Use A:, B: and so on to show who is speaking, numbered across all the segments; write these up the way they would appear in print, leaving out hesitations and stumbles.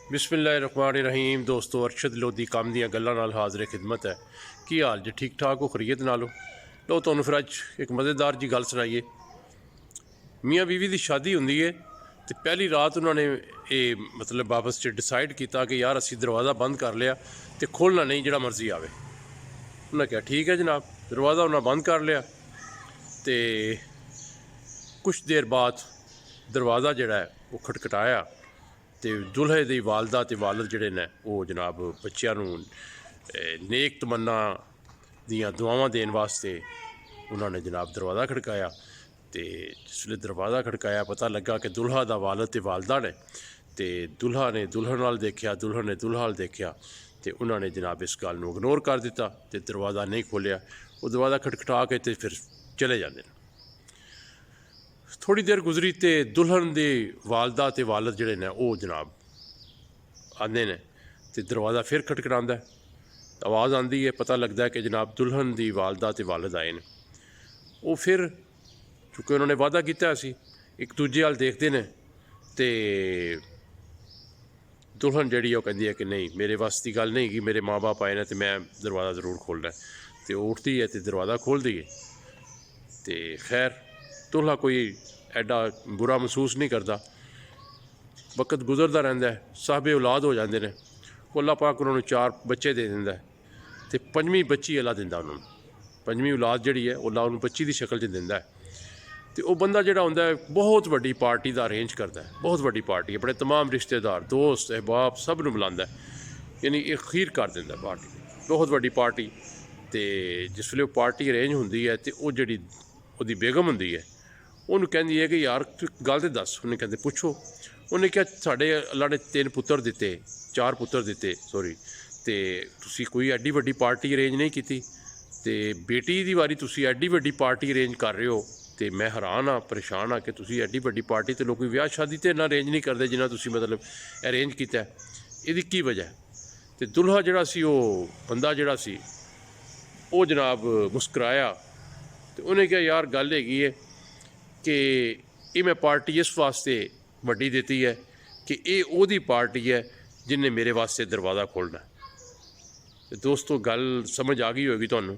A: बिस्मिल्लाहिर्रहमानिर्रहीम। दोस्तों, अरशद लोधी काम ਦੀਆਂ ਗੱਲਾਂ ਨਾਲ ਹਾਜ਼ਰ ਖਿਦਮਤ ਹੈ। ਕੀ ਹਾਲ ਜੀ? ठीक ठाक हो? खरीत नालो लो ਤੁਹਾਨੂੰ ਫਿਰ ਅੱਜ ਇੱਕ ਮਜ਼ੇਦਾਰ ਜੀ ਗੱਲ ਸੁਣਾਈਏ। ਮੀਆਂ ਬੀਵੀ ਦੀ ਸ਼ਾਦੀ ਹੁੰਦੀ ਹੈ ਤੇ ਪਹਿਲੀ ਰਾਤ ਉਹਨਾਂ ਨੇ ਇਹ ਮਤਲਬ ਆਪਸ 'ਚ ਡਿਸਾਈਡ ਕੀਤਾ ਕਿ ਯਾਰ ਅਸੀਂ ਦਰਵਾਜ਼ਾ ਬੰਦ ਕਰ ਲਿਆ ਤੇ ਖੋਲ੍ਹਣਾ ਨਹੀਂ, ਜਿਹੜਾ ਮਰਜ਼ੀ ਆਵੇ। ਉਹਨਾਂ ਕਿਹਾ ਠੀਕ ਹੈ ਜਨਾਬ। ਦਰਵਾਜ਼ਾ ਉਹਨਾਂ ਬੰਦ ਕਰ ਲਿਆ ਤੇ ਕੁਛ ਦੇਰ ਬਾਅਦ ਦਰਵਾਜ਼ਾ ਜਿਹੜਾ ਹੈ ਉਹ ਖਟਖਟਾਇਆ ਤੇ ਦੁल्हे ਦੀ ਵਾਲਦਾ ਤੇ ਵਾਲਦ ਜਿਹੜੇ ਨੇ ਉਹ ਜਨਾਬ ਬੱਚਿਆਂ ਨੂੰ ਨੇਕ ਤਮੰਨਾ ਦੀਆਂ ਦੁਆਵਾਂ ਦੇਣ ਵਾਸਤੇ ਉਹਨਾਂ ਨੇ ਜਨਾਬ ਦਰਵਾਜ਼ਾ ਖੜਕਾਇਆ। ਤੇ ਜਿਸ ਵੇਲੇ ਦਰਵਾਜ਼ਾ ਖੜਕਾਇਆ ਪਤਾ ਲੱਗਾ ਕਿ ਦੁल्हा ਦਾ ਵਾਲਦ ਤੇ ਵਾਲਦਾ ਨੇ। ਤੇ ਦੁल्हा ਨੇ ਦੁल्हन ਨਾਲ ਦੇਖਿਆ, ਦੁल्हन ਨੇ दुल्हा ਨਾਲ ਦੇਖਿਆ ਤੇ ਉਹਨਾਂ ਨੇ ਜਨਾਬ ਇਸ ਗੱਲ ਨੂੰ ਇਗਨੋਰ ਕਰ ਦਿੱਤਾ ਤੇ ਦਰਵਾਜ਼ਾ ਨਹੀਂ ਖੋਲ੍ਹਿਆ। ਉਹ ਦਰਵਾਜ਼ਾ ਖਟਖਟਾ ਕੇ ਤੇ ਫਿਰ ਚਲੇ ਜਾਂਦੇ ਨੇ। थोड़ी देर गुजरी तो दुल्हन की वालदा ते वालद जोड़े ने वो जनाब आते हैं तो दरवाज़ा फिर खटखटांदा है। आवाज़ आती है, पता लगता है कि जनाब दुल्हन की वालदा ते वालद आए हैं। वो फिर चूँकि उन्होंने वादा किया सी एक दूजे वाल देखते हैं तो दुल्हन जी कहती है कि नहीं, मेरे बस की गल नहीं कि मेरे माँ बाप आए हैं तो मैं दरवाज़ा जरूर खोलना है। तो उठती है तो दरवाज़ा खोलती है तो खैर दुल्हा कोई एडा बुरा महसूस नहीं करता। वक्त गुजरता रहिंदा है, साहबे औलाद हो जाते हैं। अल्लाह पाक उन्होंने 4 बच्चे दे दिंदा है तो 5वीं बच्ची अल्लाह दिंदा उन्होंने। 5वीं औलाद जिहड़ी है अल्लाह उन्होंने बच्ची की शक्ल च दिंदा है। तो वह बंदा जिहड़ा हुंदा है बहुत वड्डी पार्टी का अरेंज करता है, बहुत वड्डी पार्टी, अपने तमाम रिश्तेदार दोस्त अहबाब सब नूं बुलांदा है, यानी एक खीर कर दिंदा पार्टी, बहुत वड्डी पार्टी। तो जिस वेले पार्टी अरेंज हुंदी है तो वह जिहड़ी उहदी बेगम हुंदी है ਉਹਨੂੰ ਕਹਿੰਦੀ है कि यार गल तो दस। उन्हें कहते पुछो। उन्हें क्या साढ़े अल्लाह ने 3 पुत्र दिते, 4 पुत्र दिते सॉरी, तो तुसी कोई एड्डी वड्डी पार्टी अरेंज नहीं की तो बेटी की वारी तुसी एड्डी वड्डी पार्टी अरेंज कर रहे हो। तो मैं हैरान हाँ, परेशान हाँ कि तुसी एड्डी वड्डी पार्टी तो लोग विआह शादी तो इन्ना अरेंज नहीं करते जिन्ना तुसी मतलब अरेंज किया। इसकी की वजह? तो दुल्हा जिहड़ा सी वो बंदा जिहड़ा सी वो जनाब मुस्कराया तो उन्हें क्या यार गल हैगी है कि ये मैं पार्टी इस वास्ते वड्डी दी है कि ये ओदी पार्टी है जिन्हें मेरे वास्ते दरवाज़ा खोलना। तो दोस्तों गल समझ आ गई होगी तुहानू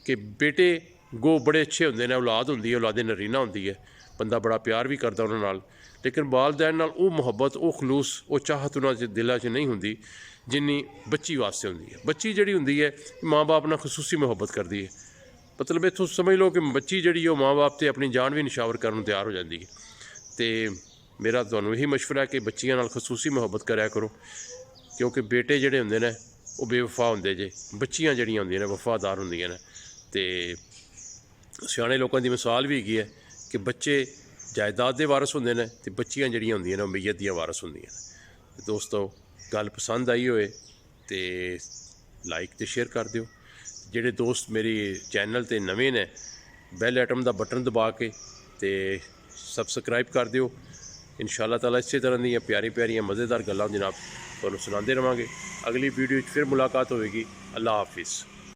A: कि बेटे गो बड़े अच्छे होंदे ने, औलाद होंदी है, औलादे नरीना होंदी है, बंदा बड़ा प्यार भी करता उन्होंने नाल, लेकिन वालदैन नाल वो मुहब्बत वो खलूस वो चाहत उन्होंने दिलों च नहीं होंदी जिन्नी बच्ची वास्ते होंदी है। बच्ची जिहड़ी होंदी है माँ बाप नाल खसूसी मुहब्बत करती है। मतलब इत्थों समझ लो कि बच्ची जिहड़ी है माँ बाप तो अपनी जान भी निशावर करने तैयार हो जाती है। तो मेरा तुहानू यही मशवरा है कि बच्चियां नाल खसूसी मुहब्बत कराया करो, क्योंकि बेटे जिहड़े हुंदे ने वो बेवफा होंदे जे, बच्चियां जिहड़ियां होंदियां ने वफादार होंदियां ने। तो सियाणे लोगों की मिसाल भी हैगी है कि बच्चे जायदाद के वारस होंदे ने ते बच्चियां जिहड़ियां होंदियां ने मैयत दियां वारस होंदियां ने। दोस्तों गल पसंद आई होए तो लाइक तो शेयर कर दिओ। ਜਿਹੜੇ दोस्त मेरी चैनल ते नवे ने बैल आइटम का बटन दबा के तो सबसक्राइब कर दिओ। इंशाअल्लाह ताला इस तरह दी प्यारी प्यारियां मज़ेदार गल्लां जनाब तुहानूं सुणांदे रहांगे। अगली वीडियो फिर मुलाकात होएगी। अल्लाह हाफिज़।